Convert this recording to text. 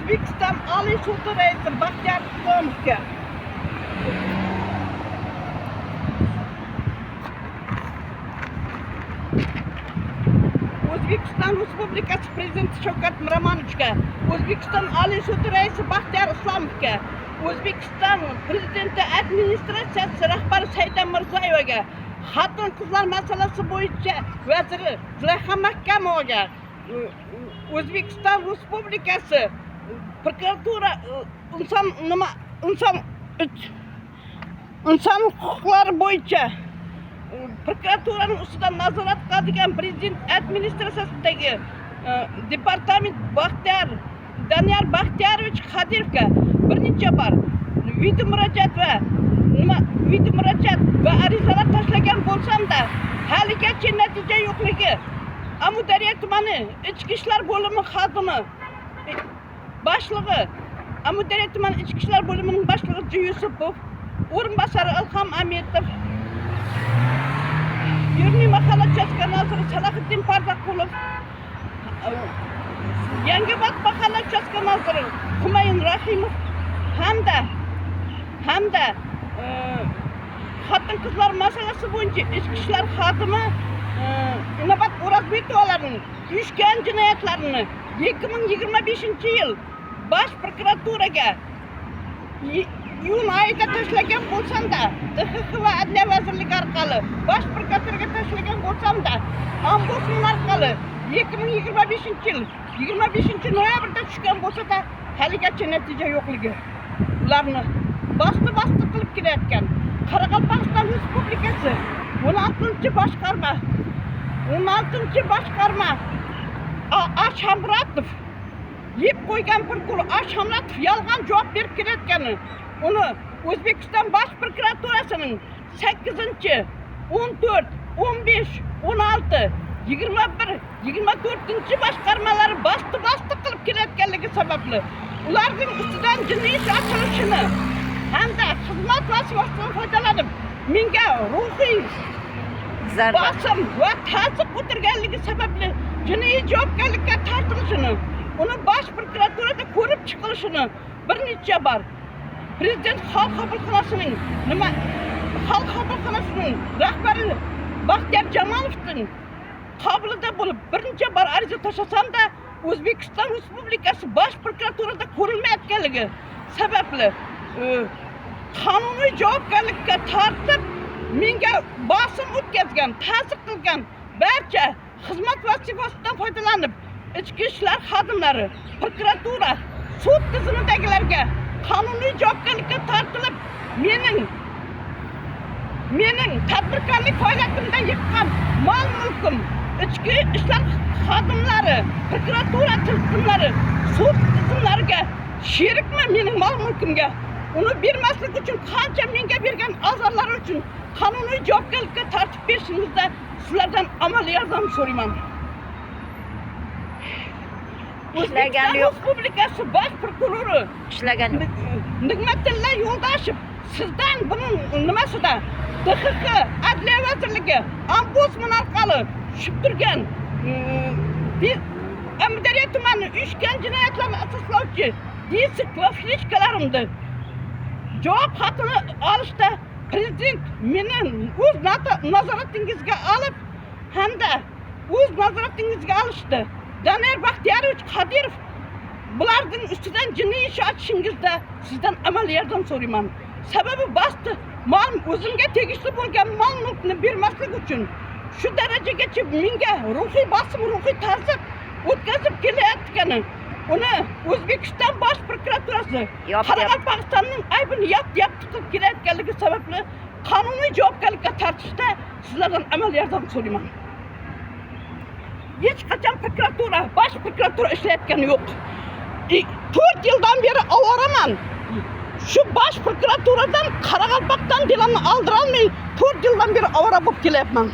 O'zbekiston Oliy sudi raisi Baxtiyor Isomovga O'zbekiston Respublikasi Prezidenti Shavkat Miromonovichga, O'zbekiston Oliy sudi raisi Baxtiyor Isomovga, O'zbekiston Prezidenti administratsiyasi rahbari Saida Mirziyoyevaga, xotin-qizlar masalasi bo'yicha vaziri Zulayha Mahkamovaga, O'zbekiston Respublikasi prokuratura inson huquqlari bo'yicha prokuraturaning ustidan nazorat qiladigan Prezident administratsiyasidagi departament Daniyor Baxtiyorovich Qodirovga bir necha bor video murojaat va arizalar tashlagan bo'lsam-da, haligacha natija yo'qligi Amudaryo tumani Ichki ishlar bo'limi xodimi boshlig'i, Amudaryo tumani Ichki ishlar bo'limining boshlig'i J. Yusupov, o'rinbosari Ilhom Ametov, Yurniy mahalla uchastka noziri Salahiddin Pardaqulov, Yangiobod mahalla uchastka noziri Humayin Rahimov hamda xotin-qizlar masalasi bo'yicha ichki ishlar xodimi Inobat O'rozbekovaning uyushgan jinoyatlarini 2025-yil Bosh prokuraturaga iyun oyida tashlagan bo'lsam-da, DXX va Adliya vazirligi orqali Bosh prokuraturaga tashlagan bo'lsam-da, Ombudsman orqali 2025-yil 25-noyabrda tushgan bo'lsa-da, haligacha natija yo'qligi. Ularni bosdi qilib kelayotgan Qoraqalpog'iston Respublikasi 16-boshqarma Ashamratov yeb qo'ygan prokuror Ashamratov yolg'on javob berib kelayotgani, uni O'zbekiston Bosh prokuraturasining 8, 14, 15, 16, 21, 24-boshqarmalari bosdi qilib kelayotganligi sababli ularning ustidan jinoiy ish ochilishini hamda xizmat vazifasidan foydalanib menga ruhiy bosim va ta'sir o'tirganligi sababli jinoiy javobgarlikka tortilishini, uni Bosh prokuraturada ko'rib chiqilishini bir necha bor Prezident xalq qabulxonasining rahbari Baxtiyor Jamolovning qabulida bo'lib bir necha bor ariza tashlasam-da, O'zbekiston Respublikasi Bosh prokuraturada ko'rilmayotganligi sababli qonuniy javobgarlikka tortib menga bosim o'tkazgan, ta'sir qilgan barcha xizmat vazifasidan foydalanib ichki ishlar xodimlari, prokuratura, sud tizimidagilarga qonuniy javobgarlikka tortilib, mening tadbirkorlik faoliyatimdan yiqqan mol-mulkim, ichki ishlar xodimlari, prokuratura tizimlari, sud tizimlariga sherikmi mening mol-mulkimga? Uni bermaslik uchun qancha menga bergan azorlar uchun qonuniy javobgarlikka tortib berishingizda sizlardan amaliy yordam so'rayman. O'zbekiston Respublikasi Bosh prokurori Nig'matilla Yo'ldoshev sizdan buning nimasida DXX, Adliya vazirligi, Ombudsman orqali tushib turgan Amudaryo tumani uyushgan jinoyatlarni asoslovchi disik va fleshkalarimni javob xatini olishda Prezident meni o'z nazoratingizga olib hamda o'z nazoratingizga olishdi. Daniyor Baxtiyorovich Qodirov bularning ustidan jinoiy ish ochishingizda sizdan amaliy yordam so'rayman. Sababi bosdi o'zimga tegishli bo'lgan mol-mulkni bermaslik uchun shu darajagacha menga ruhiy bosim, ruhiy ta'sir o'tkazib kelayotgani, uni O'zbekiston Bosh prokuraturasi Qoraqalpog'istonning aybini yop-yop qilib kelayotganligi sababli qonuniy javobgarlikka tortishda sizlardan amaliy yordam so'rayman. Hech qachon prokuratura, Bosh prokuratura ishlayotgani yo'q. 4 yildan beri ovoraman. Shu Bosh prokuraturadan Qoraqalpog'iston dilimni oldira olmay 4 yildan beri ovora bo'lib kelyapman.